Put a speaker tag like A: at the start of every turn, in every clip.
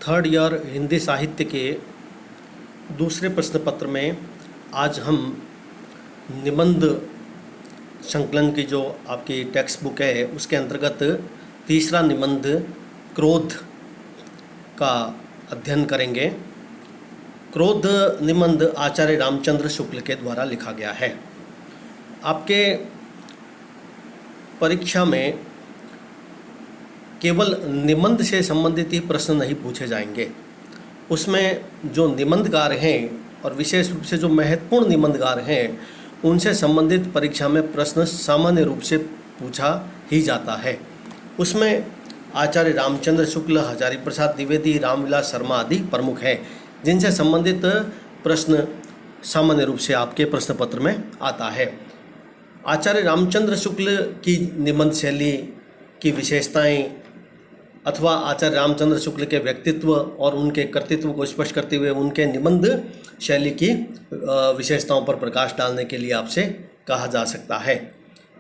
A: Third year Hindi साहित्य के दूसरे प्रश्न पत्र में आज हम निबंध संकलन की जो आपकी टेक्स्ट बुक है उसके अंतर्गत तीसरा निबंध क्रोध का अध्ययन करेंगे। क्रोध निबंध आचार्य रामचंद्र शुक्ल के द्वारा लिखा गया है। आपके परीक्षा में केवल निबंध से संबंधित ही प्रश्न नहीं पूछे जाएंगे, उसमें जो निबंधकार हैं और विशेष रूप से जो महत्वपूर्ण निबंधकार हैं उनसे संबंधित परीक्षा में प्रश्न सामान्य रूप से पूछा ही जाता है। उसमें आचार्य रामचंद्र शुक्ल, हजारी प्रसाद द्विवेदी, रामविलास शर्मा आदि प्रमुख हैं जिनसे संबंधित प्रश्न सामान्य रूप से आपके प्रश्न पत्र में आता है। आचार्य रामचंद्र शुक्ल की निबंध शैली की विशेषताएं अथवा आचार्य रामचंद्र शुक्ल के व्यक्तित्व और उनके कर्तृत्व को स्पष्ट करते हुए उनके निबंध शैली की विशेषताओं पर प्रकाश डालने के लिए आपसे कहा जा सकता है।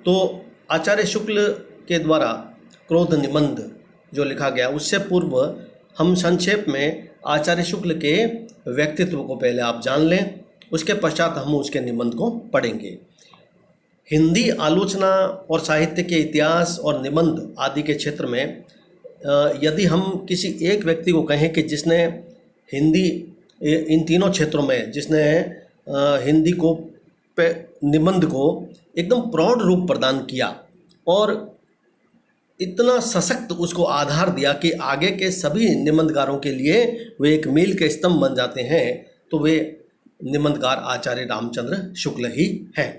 A: तो आचार्य शुक्ल के द्वारा क्रोध निबंध जो लिखा गया उससे पूर्व हम संक्षेप में आचार्य शुक्ल के व्यक्तित्व को पहले आप जान लें, उसके पश्चात हम उसके निबंध को पढ़ेंगे। हिंदी आलोचना और साहित्य के इतिहास और निबंध आदि के क्षेत्र में यदि हम किसी एक व्यक्ति को कहें कि जिसने हिंदी इन तीनों क्षेत्रों में जिसने हिंदी को निबंध को एकदम प्रौढ़ रूप प्रदान किया और इतना सशक्त उसको आधार दिया कि आगे के सभी निबंधकारों के लिए वे एक मील के स्तंभ बन जाते हैं, तो वे निबंधकार आचार्य रामचंद्र शुक्ल ही हैं।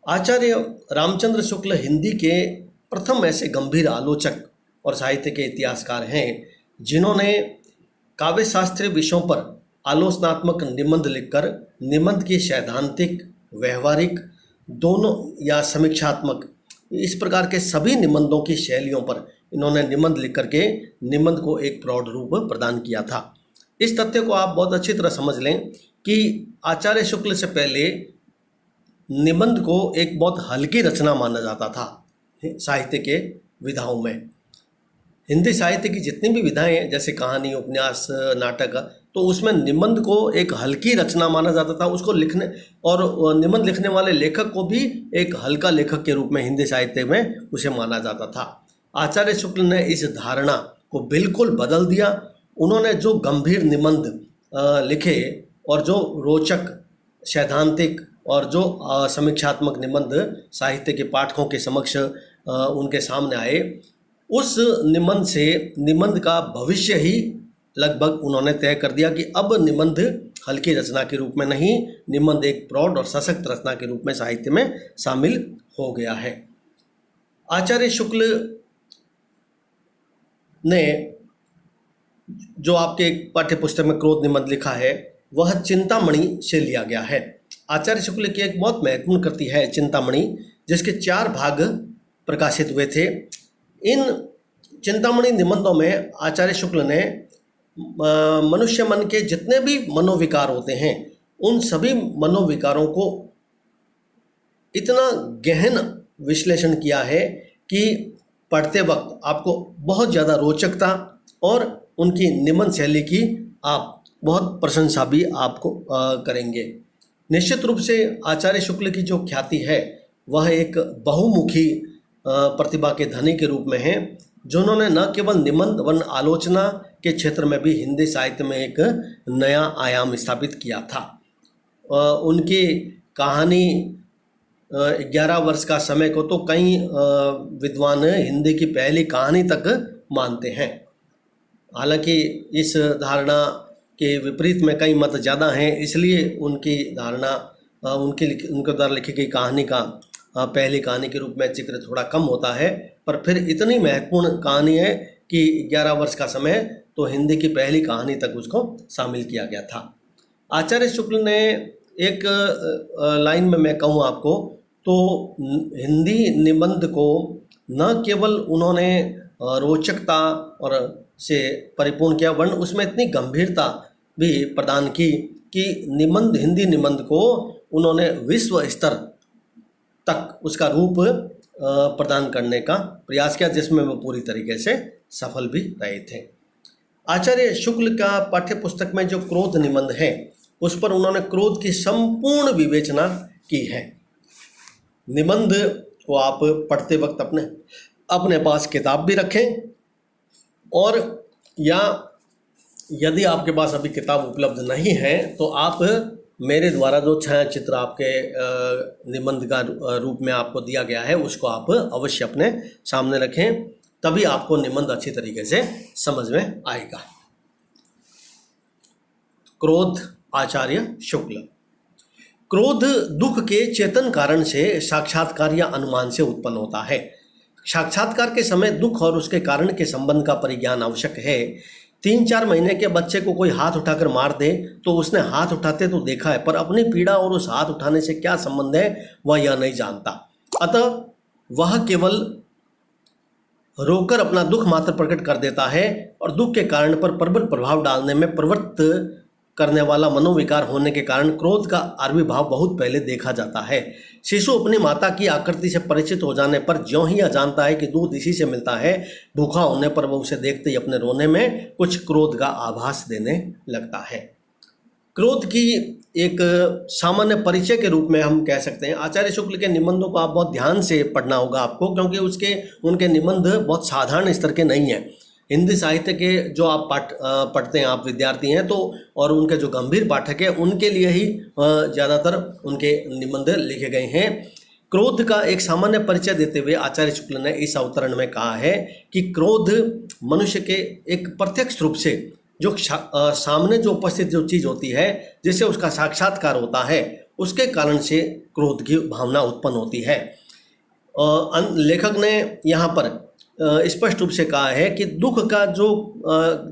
A: आचार्य रामचंद्र शुक्ल हिंदी के प्रथम ऐसे गंभीर आलोचक और साहित्य के इतिहासकार हैं जिन्होंने काव्य शास्त्रीय विषयों पर आलोचनात्मक निबंध लिखकर निबंध की सैद्धांतिक, व्यवहारिक दोनों या समीक्षात्मक इस प्रकार के सभी निबंधों की शैलियों पर इन्होंने निबंध लिख करके निबंध को एक प्रौढ़ रूप प्रदान किया था। इस तथ्य को आप बहुत अच्छी तरह समझ लें कि आचार्य शुक्ल से पहले निबंध को एक बहुत हल्की रचना माना जाता था साहित्य के विधाओं में। हिंदी साहित्य की जितनी भी विधाएं हैं जैसे कहानी, उपन्यास, नाटक, तो उसमें निबंध को एक हल्की रचना माना जाता था। उसको लिखने और निबंध लिखने वाले लेखक को भी एक हल्का लेखक के रूप में हिंदी साहित्य में उसे माना जाता था। आचार्य शुक्ल ने इस धारणा को बिल्कुल बदल दिया। उन्होंने जो गंभीर निबंध लिखे और जो रोचक, सैद्धांतिक और जो समीक्षात्मक निबंध साहित्य के पाठकों के समक्ष उनके सामने आए, उस निबंध से निबंध का भविष्य ही लगभग उन्होंने तय कर दिया कि अब निबंध हल्की रचना के रूप में नहीं, निबंध एक प्रौढ़ और सशक्त रचना के रूप में साहित्य में शामिल हो गया है। आचार्य शुक्ल ने जो आपके पाठ्य पुस्तक में क्रोध निबंध लिखा है वह चिंतामणि से लिया गया है। आचार्य शुक्ल की एक बहुत महत्वपूर्ण कृति है चिंतामणि, जिसके 4 भाग प्रकाशित हुए थे। इन चिंतामणि निबंधों में आचार्य शुक्ल ने मनुष्य मन के जितने भी मनोविकार होते हैं उन सभी मनोविकारों को इतना गहन विश्लेषण किया है कि पढ़ते वक्त आपको बहुत ज़्यादा रोचकता और उनकी निबंध शैली की आप बहुत प्रशंसा भी आपको करेंगे। निश्चित रूप से आचार्य शुक्ल की जो ख्याति है वह एक बहुमुखी प्रतिभा के धनी के रूप में हैं, जिन्होंने न केवल निबंध वन आलोचना के क्षेत्र में भी हिंदी साहित्य में एक नया आयाम स्थापित किया था। उनकी कहानी 11 वर्ष का समय को तो कई विद्वान हिंदी की पहली कहानी तक मानते हैं। हालांकि इस धारणा के विपरीत में कई मत ज़्यादा हैं, इसलिए उनकी धारणा उनके द्वारा लिखी गई कहानी का पहली कहानी के रूप में जिक्र थोड़ा कम होता है, पर फिर इतनी महत्वपूर्ण कहानी है कि 11 वर्ष का समय तो हिंदी की पहली कहानी तक उसको शामिल किया गया था। आचार्य शुक्ल ने एक लाइन में मैं कहूँ आपको तो हिंदी निबंध को न केवल उन्होंने रोचकता और से परिपूर्ण किया, वर्ण उसमें इतनी गंभीरता भी प्रदान की कि हिंदी निबंध को उन्होंने विश्व स्तर तक उसका रूप प्रदान करने का प्रयास किया, जिसमें वो पूरी तरीके से सफल भी रहे थे। आचार्य शुक्ल का पाठ्य पुस्तक में जो क्रोध निबंध है उस पर उन्होंने क्रोध की संपूर्ण विवेचना की है। निबंध को आप पढ़ते वक्त अपने अपने पास किताब भी रखें, और या यदि आपके पास अभी किताब उपलब्ध नहीं है तो आप मेरे द्वारा जो छायाचित्र आपके निबंध का रूप में आपको दिया गया है उसको आप अवश्य अपने सामने रखें, तभी आपको निबंध अच्छी तरीके से समझ में आएगा। क्रोध, आचार्य शुक्ल। क्रोध दुख के चेतन कारण से साक्षात्कार या अनुमान से उत्पन्न होता है। साक्षात्कार के समय दुख और उसके कारण के संबंध का परिज्ञान आवश्यक है। 3-4 महीने के बच्चे को कोई हाथ उठाकर मार दे तो उसने हाथ उठाते तो देखा है, पर अपनी पीड़ा और उस हाथ उठाने से क्या संबंध है वह यह नहीं जानता। अतः वह केवल रोकर अपना दुख मात्र प्रकट कर देता है, और दुख के कारण पर प्रबल प्रभाव डालने में प्रवृत्त करने वाला मनोविकार होने के कारण क्रोध का आविर्भाव बहुत पहले देखा जाता है। शिशु अपनी माता की आकृति से परिचित हो जाने पर ज्यों ही यह जानता है कि दूध इसी से मिलता है, भूखा होने पर वह उसे देखते ही अपने रोने में कुछ क्रोध का आभास देने लगता है। क्रोध की एक सामान्य परिचय के रूप में हम कह सकते हैं। आचार्य शुक्ल के निबंधों को आप बहुत ध्यान से पढ़ना होगा आपको, क्योंकि उनके निबंध बहुत साधारण स्तर के नहीं हैं। हिंदी साहित्य के जो आप पढ़ते हैं, आप विद्यार्थी हैं तो, और उनके जो गंभीर पाठक हैं उनके लिए ही ज़्यादातर उनके निबंध लिखे गए हैं। क्रोध का एक सामान्य परिचय देते हुए आचार्य शुक्ल ने इस अवतरण में कहा है कि क्रोध मनुष्य के एक प्रत्यक्ष रूप से जो सामने जो उपस्थित जो चीज़ होती है, जिससे उसका साक्षात्कार होता है, उसके कारण से क्रोध की भावना उत्पन्न होती है। लेखक ने यहाँ पर स्पष्ट रूप से कहा है कि दुख का जो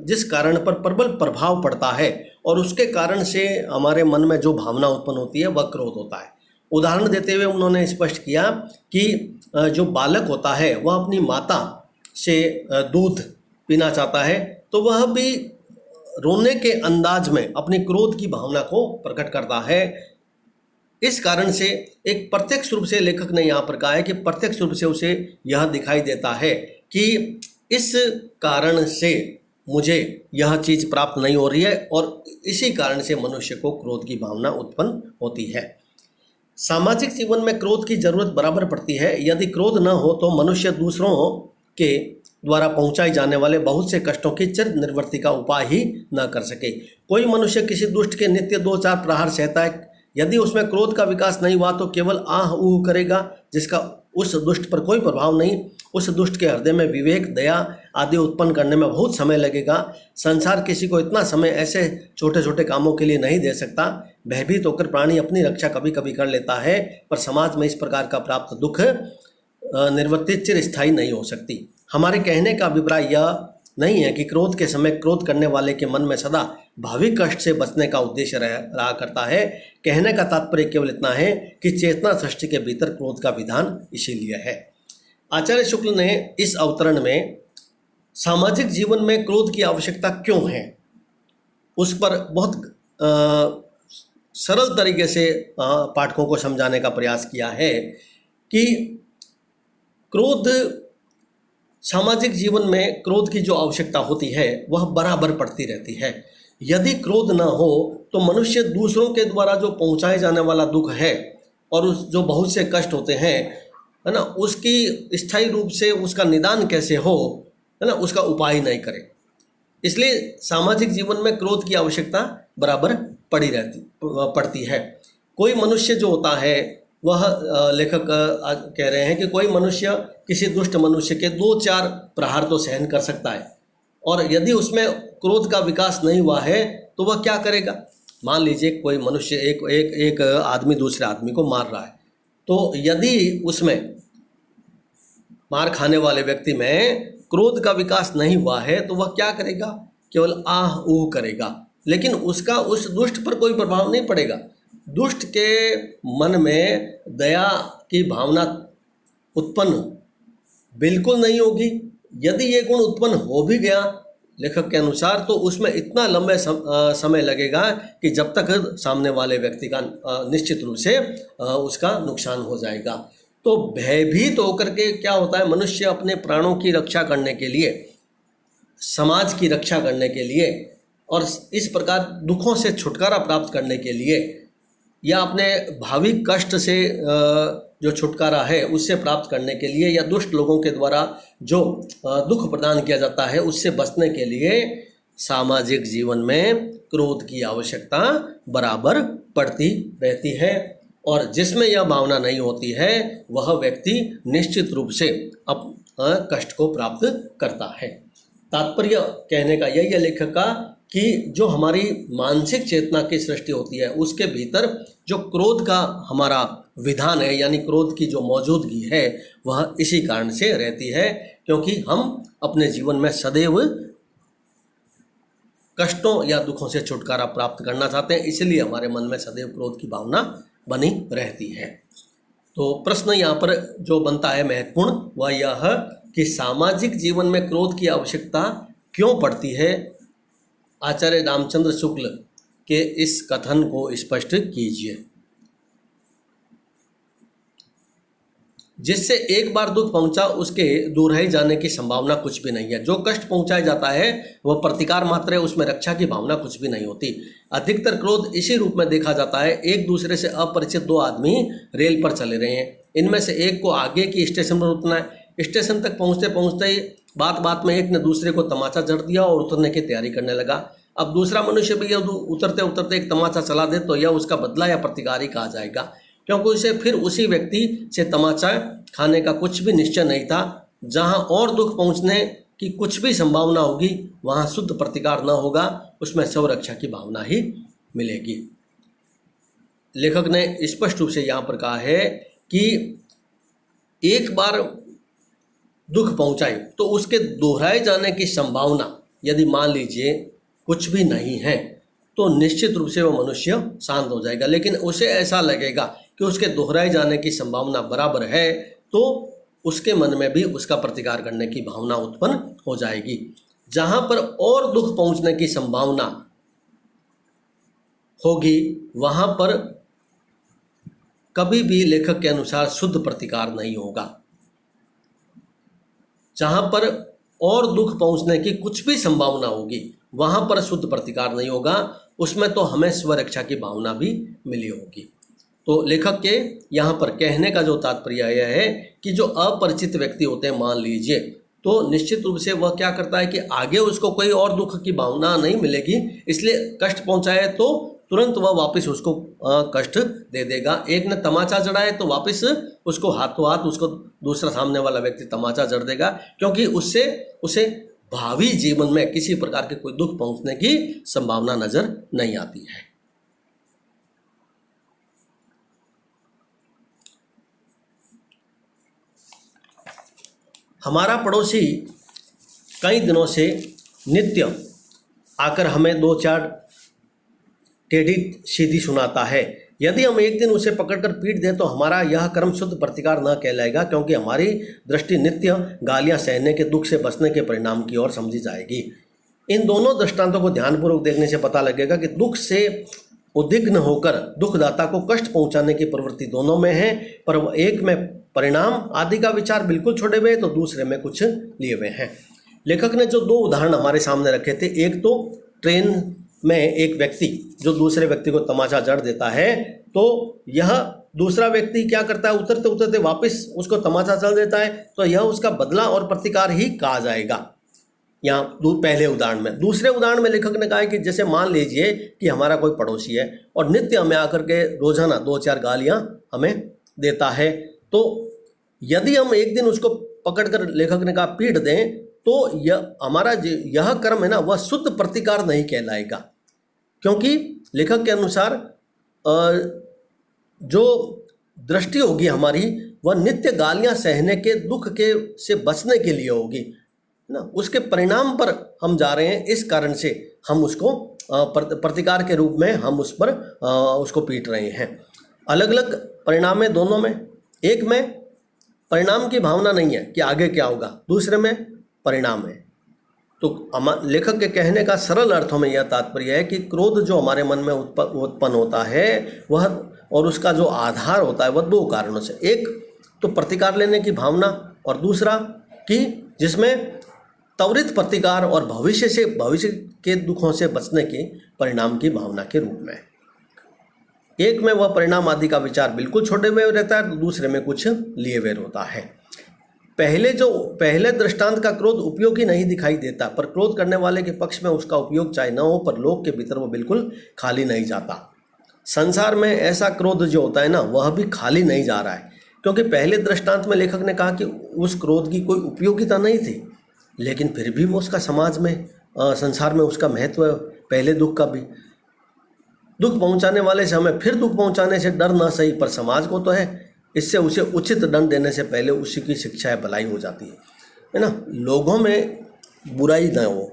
A: जिस कारण पर प्रबल प्रभाव पड़ता है और उसके कारण से हमारे मन में जो भावना उत्पन्न होती है वह क्रोध होता है। उदाहरण देते हुए उन्होंने स्पष्ट किया कि जो बालक होता है वह अपनी माता से दूध पीना चाहता है, तो वह भी रोने के अंदाज में अपनी क्रोध की भावना को प्रकट करता है। इस कारण से एक प्रत्यक्ष रूप से लेखक ने यहाँ पर कहा है कि प्रत्यक्ष रूप से उसे यह दिखाई देता है कि इस कारण से मुझे यह चीज़ प्राप्त नहीं हो रही है, और इसी कारण से मनुष्य को क्रोध की भावना उत्पन्न होती है। सामाजिक जीवन में क्रोध की जरूरत बराबर पड़ती है। यदि क्रोध न हो तो मनुष्य दूसरों के द्वारा पहुंचाए जाने वाले बहुत से कष्टों की चिर निवृत्ति का उपाय ही न कर सके। कोई मनुष्य किसी दुष्ट के नित्य 2-4 प्रहार सहता है, यदि उसमें क्रोध का विकास नहीं हुआ तो केवल आह ऊह करेगा, जिसका उस दुष्ट पर कोई प्रभाव नहीं। उस दुष्ट के हृदय में विवेक, दया आदि उत्पन्न करने में बहुत समय लगेगा। संसार किसी को इतना समय ऐसे छोटे छोटे कामों के लिए नहीं दे सकता। भयभीत होकर प्राणी अपनी रक्षा कभी कभी कर लेता है, पर समाज में इस प्रकार का प्राप्त दुख निवृत्ति चिरस्थायी नहीं हो सकती। हमारे कहने का अभिप्राय यह नहीं है कि क्रोध के समय क्रोध करने वाले के मन में सदा भावी कष्ट से बचने का उद्देश्य रहा करता है। कहने का तात्पर्य केवल इतना है कि चेतना सृष्टि के भीतर क्रोध का विधान इसीलिए है। आचार्य शुक्ल ने इस अवतरण में सामाजिक जीवन में क्रोध की आवश्यकता क्यों है उस पर बहुत सरल तरीके से पाठकों को समझाने का प्रयास किया है कि क्रोध, सामाजिक जीवन में क्रोध की जो आवश्यकता होती है वह बराबर पड़ती रहती है। यदि क्रोध न हो तो मनुष्य दूसरों के द्वारा जो पहुंचाए जाने वाला दुख है और उस जो बहुत से कष्ट होते हैं, है ना, उसकी स्थायी रूप से उसका निदान कैसे हो, है ना, उसका उपाय नहीं करे। इसलिए सामाजिक जीवन में क्रोध की आवश्यकता बराबर पड़ती है। कोई मनुष्य जो होता है वह लेखक कह रहे हैं कि कोई मनुष्य किसी दुष्ट मनुष्य के 2-4 प्रहार तो सहन कर सकता है, और यदि उसमें क्रोध का विकास नहीं हुआ है तो वह क्या करेगा। मान लीजिए कोई मनुष्य एक आदमी दूसरे आदमी को मार रहा है, तो यदि उसमें मार खाने वाले व्यक्ति में क्रोध का विकास नहीं हुआ है तो वह क्या करेगा, केवल आह ऊह करेगा, लेकिन उसका उस दुष्ट पर कोई प्रभाव नहीं पड़ेगा। दुष्ट के मन में दया की भावना उत्पन्न बिल्कुल नहीं होगी। यदि ये गुण उत्पन्न हो भी गया लेखक के अनुसार तो उसमें इतना लंबे समय लगेगा कि जब तक सामने वाले व्यक्ति का निश्चित रूप से उसका नुकसान हो जाएगा। तो भयभीत होकर के क्या होता है, मनुष्य अपने प्राणों की रक्षा करने के लिए समाज की रक्षा करने के लिए और इस प्रकार दुखों से छुटकारा प्राप्त करने के लिए या अपने भावी कष्ट से जो छुटकारा है उससे प्राप्त करने के लिए या दुष्ट लोगों के द्वारा जो दुख प्रदान किया जाता है उससे बचने के लिए सामाजिक जीवन में क्रोध की आवश्यकता बराबर पड़ती रहती है। और जिसमें यह भावना नहीं होती है वह व्यक्ति निश्चित रूप से कष्ट को प्राप्त करता है। तात्पर्य कहने का यही है लेखक का कि जो हमारी मानसिक चेतना की सृष्टि होती है उसके भीतर जो क्रोध का हमारा विधान है यानी क्रोध की जो मौजूदगी है वह इसी कारण से रहती है, क्योंकि हम अपने जीवन में सदैव कष्टों या दुखों से छुटकारा प्राप्त करना चाहते हैं, इसलिए हमारे मन में सदैव क्रोध की भावना बनी रहती है। तो प्रश्न यहाँ पर जो बनता है महत्वपूर्ण वह यह कि सामाजिक जीवन में क्रोध की आवश्यकता क्यों पड़ती है। आचार्य रामचंद्र शुक्ल के इस कथन को स्पष्ट कीजिए। जिससे एक बार दुख पहुंचा उसके दूर जाने की संभावना कुछ भी नहीं है। जो कष्ट पहुंचाया जाता है वह प्रतिकार मात्र है, उसमें रक्षा की भावना कुछ भी नहीं होती। अधिकतर क्रोध इसी रूप में देखा जाता है। एक दूसरे से अपरिचित दो आदमी रेल पर चले रहे हैं, इनमें से एक को आगे की स्टेशन पर उतरना है। स्टेशन तक पहुंचते पहुंचते ही बात बात में एक ने दूसरे को तमाचा जड़ दिया और उतरने की तैयारी करने लगा। अब दूसरा मनुष्य भी यह उतरते उतरते एक तमाचा चला दे तो यह उसका बदला या प्रतिकार ही कहा जाएगा, क्योंकि उसे फिर उसी व्यक्ति से तमाचा खाने का कुछ भी निश्चय नहीं था। जहां और दुख पहुंचने की कुछ भी संभावना होगी वहां शुद्ध प्रतिकार न होगा, उसमें स्वरक्षा की भावना ही मिलेगी। लेखक ने स्पष्ट रूप से यहाँ पर कहा है कि एक बार दुख पहुंचाए तो उसके दोहराए जाने की संभावना यदि मान लीजिए कुछ भी नहीं है तो निश्चित रूप से वह मनुष्य शांत हो जाएगा। लेकिन उसे ऐसा लगेगा कि उसके दोहराए जाने की संभावना बराबर है तो उसके मन में भी उसका प्रतिकार करने की भावना उत्पन्न हो जाएगी। जहां पर और दुख पहुंचने की संभावना होगी वहां पर कभी भी लेखक के अनुसार शुद्ध प्रतिकार नहीं होगा। जहां पर और दुख पहुंचने की कुछ भी संभावना होगी वहां पर शुद्ध प्रतिकार नहीं होगा, उसमें तो हमें स्वरक्षा की भावना भी मिली होगी। तो लेखक के यहाँ पर कहने का जो तात्पर्य यह है कि जो अपरिचित व्यक्ति होते हैं मान लीजिए, तो निश्चित रूप से वह क्या करता है कि आगे उसको कोई और दुख की भावना नहीं मिलेगी, इसलिए कष्ट पहुंचाए तो तुरंत वह वापस उसको कष्ट दे देगा। एक ने तमाचा जड़ाए तो वापस उसको हाथों हाथ उसको दूसरा सामने वाला व्यक्ति तमाचा जड़ देगा, क्योंकि उससे उसे भावी जीवन में किसी प्रकार के कोई दुख पहुंचने की संभावना नजर नहीं आती है। हमारा पड़ोसी कई दिनों से नित्य आकर हमें दो चार टेढ़ी सीधी सुनाता है। यदि हम एक दिन उसे पकड़कर पीट दें तो हमारा यह कर्म शुद्ध प्रतिकार न कहलाएगा, क्योंकि हमारी दृष्टि नित्य गालियां सहने के दुख से बचने के परिणाम की ओर समझी जाएगी। इन दोनों दृष्टांतों को ध्यानपूर्वक देखने से पता लगेगा कि दुख से उद्विग्न होकर दुखदाता को कष्ट पहुंचाने की प्रवृत्ति दोनों में है, पर एक में परिणाम आदि का विचार बिल्कुल छोड़े हुए तो दूसरे में कुछ लिए हुए हैं। लेखक ने जो दो उदाहरण हमारे सामने रखे थे, एक तो ट्रेन में एक व्यक्ति जो दूसरे व्यक्ति को तमाचा जड़ देता है तो यह दूसरा व्यक्ति क्या करता है, उतरते उतरते वापस उसको तमाचा जड़ देता है, तो यह उसका बदला और प्रतिकार ही कहा जाएगा यहाँ पहले उदाहरण में। दूसरे उदाहरण में लेखक ने कहा है कि जैसे मान लीजिए कि हमारा कोई पड़ोसी है और नित्य हमें आकर के रोजाना दो चार गालियाँ हमें देता है, तो यदि हम एक दिन उसको पकड़कर लेखक ने कहा पीट दें तो यह हमारा यह कर्म है ना वह शुद्ध प्रतिकार नहीं कहलाएगा, क्योंकि लेखक के अनुसार जो दृष्टि होगी हमारी वह नित्य गालियां सहने के दुख के से बचने के लिए होगी ना, उसके परिणाम पर हम जा रहे हैं। इस कारण से हम उसको प्रतिकार के रूप में हम उस पर उसको पीट रहे हैं। अलग अलग परिणाम है दोनों में। एक में परिणाम की भावना नहीं है कि आगे क्या होगा, दूसरे में परिणाम है। तो लेखक के कहने का सरल अर्थों में यह तात्पर्य है कि क्रोध जो हमारे मन में उत्पन्न होता है वह और उसका जो आधार होता है वह दो कारणों से, एक तो प्रतिकार लेने की भावना और दूसरा कि जिसमें त्वरित प्रतिकार और भविष्य के दुखों से बचने के परिणाम की भावना के रूप में। एक में वह परिणाम आदि का विचार बिल्कुल छोटे हुए रहता है, दूसरे में कुछ लिए हुए होता है। पहले दृष्टांत का क्रोध उपयोगी नहीं दिखाई देता, पर क्रोध करने वाले के पक्ष में उसका उपयोग चाहे न हो, पर लोक के भीतर वो बिल्कुल खाली नहीं जाता। संसार में ऐसा क्रोध जो होता है ना, वह भी खाली नहीं जा रहा है, क्योंकि पहले दृष्टांत में लेखक ने कहा कि उस क्रोध की कोई उपयोगिता नहीं थी, लेकिन फिर भी वो उसका समाज में संसार में उसका महत्व है। पहले दुख का भी, दुख पहुंचाने वाले से हमें फिर दुख पहुंचाने से डर ना सही, पर समाज को तो है, इससे उसे उचित दंड देने से पहले उसी की शिक्षा है भलाई हो जाती है ना। लोगों में बुराई ना हो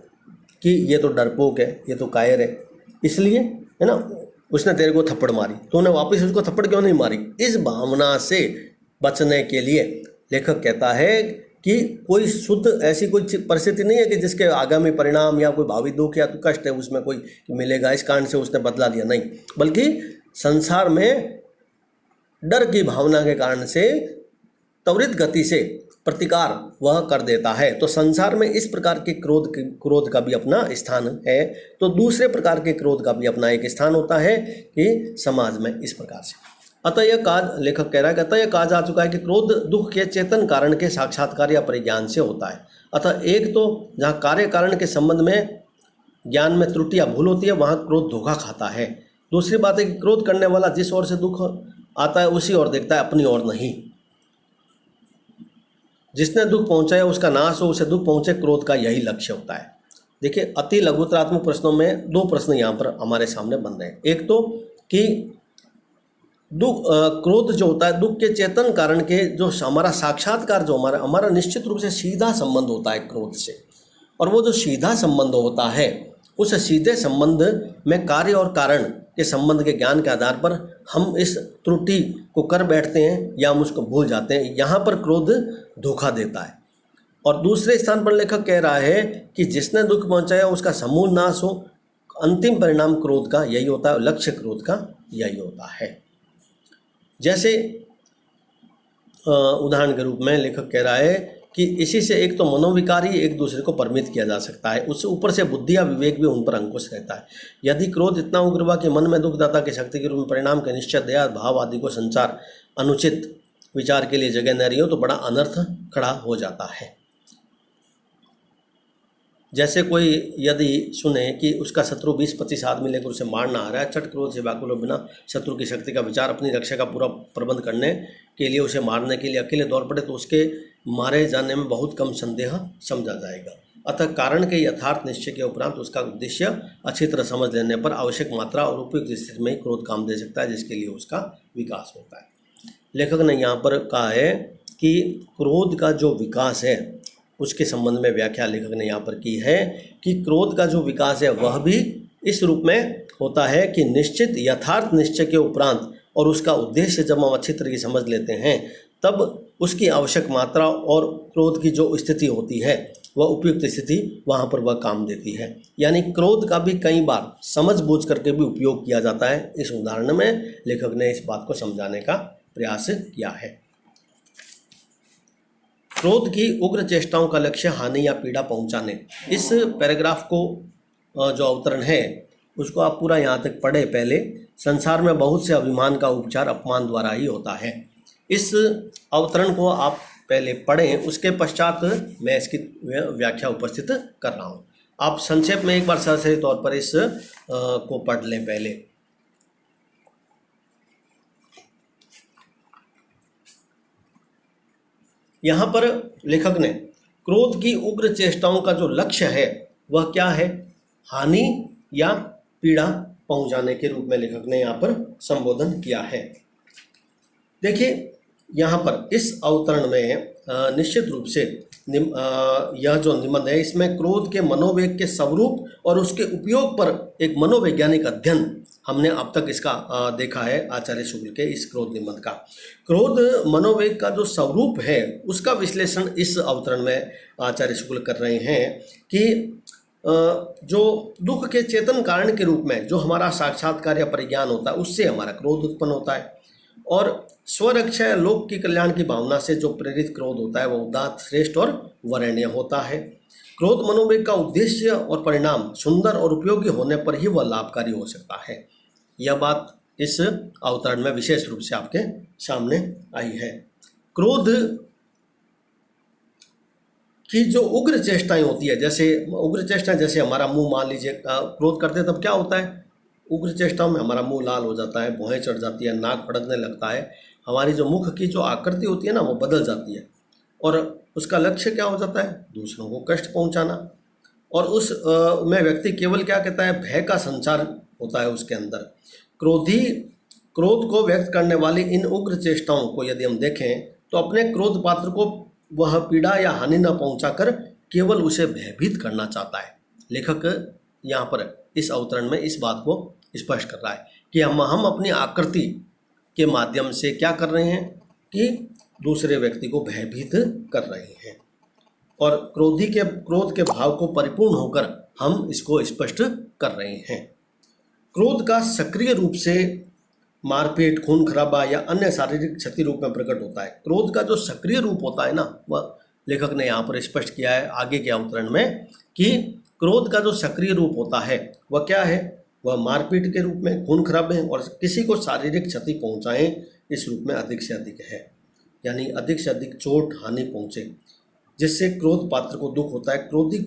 A: कि ये तो डरपोक है, ये तो कायर है, इसलिए है ना उसने तेरे को थप्पड़ मारी, तूने वापस उसको थप्पड़ क्यों नहीं मारी। इस भावना से बचने के लिए लेखक कहता है कि कोई शुद्ध ऐसी कोई परिस्थिति नहीं है कि जिसके आगामी परिणाम या कोई भावी दुख या कष्ट है उसमें कोई मिलेगा, इस कारण से उसने बदला लिया, नहीं, बल्कि संसार में डर की भावना के कारण से त्वरित गति से प्रतिकार वह कर देता है। तो संसार में इस प्रकार के क्रोध का भी अपना स्थान है, तो दूसरे प्रकार के क्रोध का भी अपना एक स्थान होता है कि समाज में इस प्रकार से। अतः यह काज लेखक कह रहा है, अतः यह कहा जा चुका है कि क्रोध दुख के चेतन कारण के साक्षात्कार या परिज्ञान से होता है। अतः एक तो जहाँ कार्य कारण के संबंध में ज्ञान में त्रुटि या भूल होती है, वहाँ क्रोध धोखा खाता है। दूसरी बात है कि क्रोध करने वाला जिस ओर से दुख आता है उसी ओर देखता है, अपनी ओर नहीं। जिसने दुख पहुंचाया उसका नाश हो, उसे दुख पहुंचे, क्रोध का यही लक्ष्य होता है। देखिए, अति लघुतरात्मक प्रश्नों में दो प्रश्न यहाँ पर हमारे सामने बन रहे हैं। एक तो कि क्रोध जो होता है दुख के चेतन कारण के जो हमारा साक्षात्कार जो हमारा निश्चित रूप से सीधा संबंध होता है क्रोध से, और वो जो सीधा संबंध होता है उस सीधे संबंध में कार्य और कारण के संबंध के ज्ञान के आधार पर हम इस त्रुटि को कर बैठते हैं या हम उसको भूल जाते हैं। यहाँ पर क्रोध धोखा देता है। और दूसरे स्थान पर लेखक कह रहा है कि जिसने दुख पहुँचाया उसका समूल नाश हो, अंतिम परिणाम क्रोध का यही होता है, लक्ष्य क्रोध का यही होता है। जैसे उदाहरण के रूप में लेखक कह रहा है कि इसी से एक तो मनोविकारी एक दूसरे को परमित किया जा सकता है, उससे ऊपर से बुद्धि या विवेक भी उन पर अंकुश रहता है। यदि क्रोध इतना उग्र हुआ कि मन में दुखदाता की शक्ति के रूप में परिणाम के निश्चय दया भाव आदि को संचार अनुचित विचार के लिए जगह न रही हो, तो बड़ा अनर्थ खड़ा हो जाता है। जैसे कोई यदि सुने कि उसका शत्रु 20-25 आदमी लेकर उसे मारना आ रहा है, चट क्रोध से व्याकुल हो बिना शत्रु की शक्ति का विचार अपनी रक्षा का पूरा प्रबंध करने के लिए उसे मारने के लिए अकेले दौड़ पड़े, तो उसके मारे जाने में बहुत कम संदेह समझा जाएगा। अतः कारण के यथार्थ निश्चय के उपरांत उसका उद्देश्य अच्छी तरह समझ लेने पर आवश्यक मात्रा और उपयुक्त स्थिति में ही क्रोध काम दे सकता है, जिसके लिए उसका विकास होता है। लेखक ने यहाँ पर कहा है कि क्रोध का जो विकास है उसके संबंध में व्याख्या लेखक ने यहाँ पर की है कि क्रोध का जो विकास है वह भी इस रूप में होता है कि निश्चित यथार्थ निश्चय के उपरांत और उसका उद्देश्य जब हम अच्छी तरह से समझ लेते हैं, तब उसकी आवश्यक मात्रा और क्रोध की जो स्थिति होती है वह उपयुक्त स्थिति वहाँ पर वह काम देती है। यानी क्रोध का भी कई बार समझ बूझ करके भी उपयोग किया जाता है। इस उदाहरण में लेखक ने इस बात को समझाने का प्रयास किया है। क्रोध की उग्र चेष्टाओं का लक्ष्य हानि या पीड़ा पहुंचाने। इस पैराग्राफ को जो अवतरण है उसको आप पूरा यहाँ तक पढ़े। पहले संसार में बहुत से अभिमान का उपचार अपमान द्वारा ही होता है। इस अवतरण को आप पहले पढ़ें, उसके पश्चात मैं इसकी व्याख्या उपस्थित कर रहा हूँ। आप संक्षेप में एक बार सरसरी तौर पर इस को पढ़ लें पहले। यहाँ पर लेखक ने क्रोध की उग्र चेष्टाओं का जो लक्ष्य है वह क्या है, हानि या पीड़ा पहुंचाने के रूप में लेखक ने यहाँ पर संबोधन किया है। देखिए, यहाँ पर इस अवतरण में निश्चित रूप से यह जो निबंध है इसमें क्रोध के मनोवेग के स्वरूप और उसके उपयोग पर एक मनोवैज्ञानिक अध्ययन हमने अब तक इसका देखा है आचार्य शुक्ल के इस क्रोध निबंध का। क्रोध मनोवेग का जो स्वरूप है उसका विश्लेषण इस अवतरण में आचार्य शुक्ल कर रहे हैं कि जो दुख के चेतन कारण के रूप में जो हमारा साक्षात्कार या परिज्ञान होता है उससे हमारा क्रोध उत्पन्न होता है, और स्वरक्षा या लोक की कल्याण की भावना से जो प्रेरित क्रोध होता है वह उदात्त, श्रेष्ठ और वरेण्य होता है। क्रोध मनोवेग का उद्देश्य और परिणाम सुंदर और उपयोगी होने पर ही वह लाभकारी हो सकता है। यह बात इस अवतरण में विशेष रूप से आपके सामने आई है। क्रोध की जो उग्र चेष्टाएं होती है, जैसे उग्र चेष्टाएं, जैसे हमारा मुंह, मान लीजिए क्रोध करते हैं तब क्या होता है, उग्र चेष्टाओं में हमारा मुंह लाल हो जाता है, भौहें चढ़ जाती है, नाक फड़कने लगता है, हमारी जो मुख की जो आकृति होती है ना वो बदल जाती है, और उसका लक्ष्य क्या हो जाता है, दूसरों को कष्ट पहुंचाना। और उस में व्यक्ति केवल क्या कहता है, भय का संचार होता है उसके अंदर। क्रोध को व्यक्त करने वाली इन उग्र चेष्टाओं को यदि हम देखें तो अपने क्रोध पात्र को वह पीड़ा या हानि न पहुंचाकर केवल उसे भयभीत करना चाहता है। लेखक यहाँ पर इस अवतरण में इस बात को स्पष्ट कर रहा है कि हम अपनी आकृति के माध्यम से क्या कर रहे हैं कि दूसरे व्यक्ति को भयभीत कर रहे हैं, और क्रोध के भाव को परिपूर्ण होकर हम इसको स्पष्ट कर रहे हैं। क्रोध का सक्रिय रूप से मारपीट, खून खराबा या अन्य शारीरिक क्षति रूप में प्रकट होता है। क्रोध का जो सक्रिय रूप होता है ना, वह लेखक ने यहाँ पर स्पष्ट किया है आगे के अवतरण में कि क्रोध का जो सक्रिय रूप होता है वह क्या है, वह मारपीट के रूप में, खून खराबे और किसी को शारीरिक क्षति पहुँचाएं, इस रूप में अधिक से अधिक है। यानी अधिक से अधिक चोट हानि पहुँचे, जिससे क्रोध पात्र को दुख होता है। क्रोधी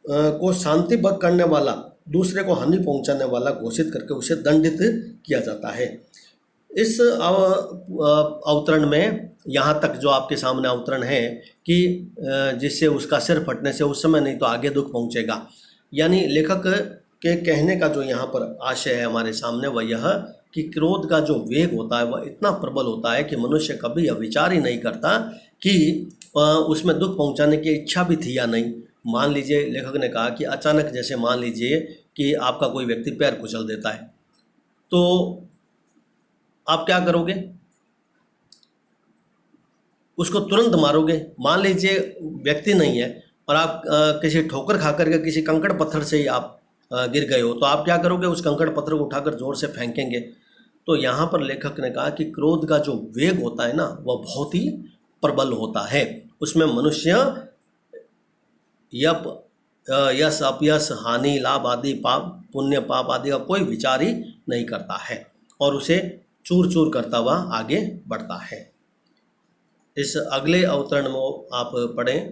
A: को शांति भंग करने वाला, दूसरे को हानि पहुंचाने वाला घोषित करके उसे दंडित किया जाता है। इस अवतरण में यहाँ तक जो आपके सामने अवतरण है कि जिससे उसका सिर फटने से उस समय नहीं तो आगे दुख पहुंचेगा, यानी लेखक के कहने का जो यहाँ पर आशय है हमारे सामने वह यह कि क्रोध का जो वेग होता है वह इतना प्रबल होता है कि मनुष्य कभी यह विचार ही नहीं करता कि उसमें दुख पहुंचाने की इच्छा भी थी या नहीं। मान लीजिए, लेखक ने कहा कि अचानक जैसे मान लीजिए कि आपका कोई व्यक्ति पैर कुचल देता है, तो आप क्या करोगे, उसको तुरंत मारोगे। मान लीजिए व्यक्ति नहीं है और आप किसी ठोकर खा करके किसी कंकड़ पत्थर से ही आप गिर गए हो, तो आप क्या करोगे, उस कंकड़ पत्थर को उठाकर जोर से फेंकेंगे। तो यहाँ पर लेखक ने कहा कि क्रोध का जो वेग होता है ना वह बहुत ही प्रबल होता है। उसमें मनुष्य यश अपयश, हानि लाभ आदि, पाप पुण्य पाप आदि का कोई विचार ही नहीं करता है और उसे चूर चूर करता हुआ आगे बढ़ता है। इस अगले अवतरण में आप पढ़ें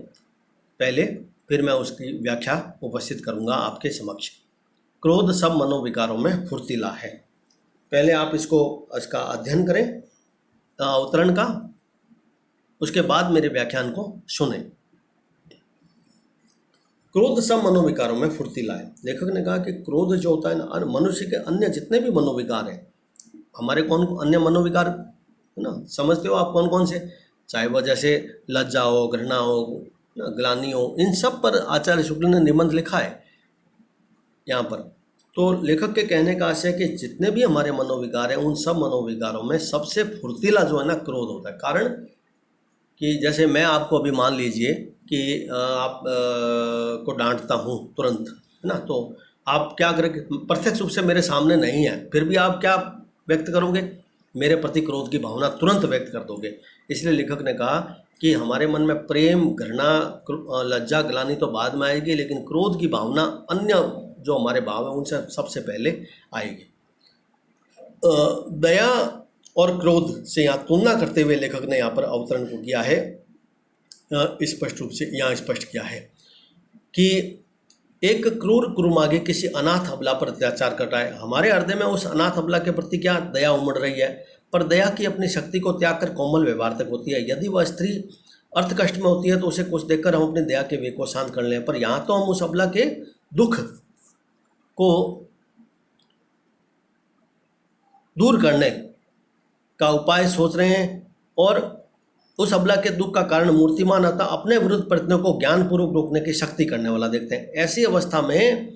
A: पहले, फिर मैं उसकी व्याख्या उपस्थित करूंगा आपके समक्ष। क्रोध सब मनोविकारों में फुर्तीला है। पहले आप इसका अध्ययन करें अवतरण का, उसके बाद मेरे व्याख्यान को सुनें। क्रोध सब मनोविकारों में फुर्तीला है। लेखक ने कहा कि क्रोध जो होता है ना, मनुष्य के अन्य जितने भी मनोविकार हैं, हमारे कौन अन्य मनोविकार है ना, समझते हो आप कौन कौन से, चाहे वह जैसे लज्जा हो, घृणा हो, ग्लानि हो, इन सब पर आचार्य शुक्ल ने निबंध लिखा है यहाँ पर। तो लेखक के कहने का आशय है कि जितने भी हमारे मनोविकार हैं उन सब मनोविकारों में सबसे फुर्तीला जो है ना क्रोध होता है। कारण कि जैसे मैं आपको अभी मान लीजिए कि आप को डांटता हूँ तुरंत, है ना, तो आप क्या करेंगे, प्रत्यक्ष रूप से मेरे सामने नहीं है, फिर भी आप क्या व्यक्त करोगे, मेरे प्रति क्रोध की भावना तुरंत व्यक्त कर दोगे। इसलिए लेखक ने कहा कि हमारे मन में प्रेम, घृणा, लज्जा, ग्लानि तो बाद में आएगी, लेकिन क्रोध की भावना अन्य जो हमारे भाव है उनसे सबसे पहले आएगी। दया और क्रोध से यहाँ तुलना करते हुए लेखक ने यहाँ पर अवतरण को किया है, स्पष्ट रूप से यहाँ स्पष्ट किया है कि एक क्रूर कुरुमागी किसी अनाथ अबला पर अत्याचार कर रहा है। हमारे हृदय में उस अनाथ अबला के प्रति क्या दया उमड़ रही है, पर दया की अपनी शक्ति को त्याग कर कोमल व्यवहार तक होती है। यदि वह स्त्री अर्थ कष्ट में होती है तो उसे कुछ देखकर हम अपनी दया के वेग को शांत कर लें, पर यहाँ तो हम उस अबला के दुख को दूर करने का उपाय सोच रहे हैं और उस अबला के दुख का कारण मूर्तिमान अतः अपने विरुद्ध प्रयत्नों को ज्ञानपूर्वक रोकने की शक्ति करने वाला देखते हैं। ऐसी अवस्था में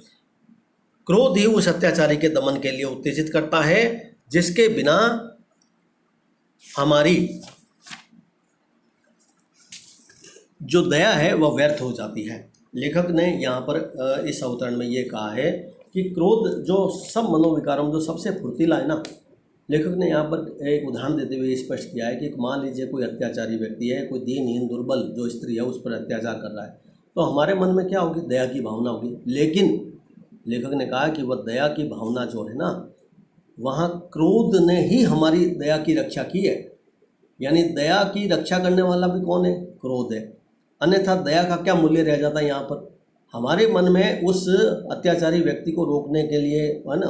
A: क्रोध ही उस अत्याचारी के दमन के लिए उत्तेजित करता है, जिसके बिना हमारी जो दया है वह व्यर्थ हो जाती है। लेखक ने यहाँ पर इस अवतरण में ये कहा है कि क्रोध जो सब मनोविकारों में जो सबसे फुर्तीला है ना, लेखक ने यहाँ पर एक उदाहरण देते हुए स्पष्ट किया है कि मान लीजिए कोई अत्याचारी व्यक्ति है, कोई दीनहीन दुर्बल जो स्त्री है उस पर अत्याचार कर रहा है, तो हमारे मन में क्या होगी, दया की भावना होगी। लेकिन लेखक ने कहा कि वह दया की भावना जो है ना, वहाँ क्रोध ने ही हमारी दया की रक्षा की है। यानी दया की रक्षा करने वाला भी कौन है, क्रोध है। अन्यथा दया का क्या मूल्य रह जाता है यहाँ पर। हमारे मन में उस अत्याचारी व्यक्ति को रोकने के लिए, है ना,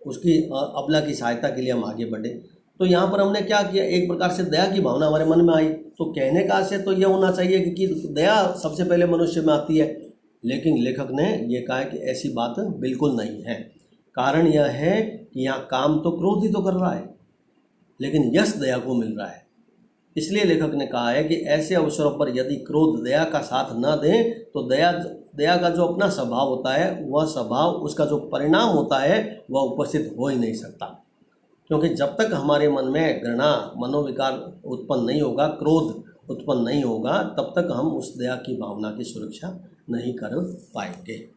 A: उसकी अबला की सहायता के लिए हम आगे बढ़े। तो यहाँ पर हमने क्या किया, एक प्रकार से दया की भावना हमारे मन में आई। तो कहने का से तो यह होना चाहिए कि दया सबसे पहले मनुष्य में आती है। लेकिन लेखक ने ये कहा कि ऐसी बात बिल्कुल नहीं है। कारण यह है कि यहाँ काम तो क्रोध ही तो कर रहा है, लेकिन यश दया को मिल रहा है। इसलिए लेखक ने कहा है कि ऐसे अवसरों पर यदि क्रोध दया का साथ न दे तो दया का जो अपना स्वभाव होता है, वह स्वभाव, उसका जो परिणाम होता है, वह उपस्थित हो ही नहीं सकता। क्योंकि जब तक हमारे मन में घृणा मनोविकार उत्पन्न नहीं होगा, क्रोध उत्पन्न नहीं होगा, तब तक हम उस दया की भावना की सुरक्षा नहीं कर पाएंगे।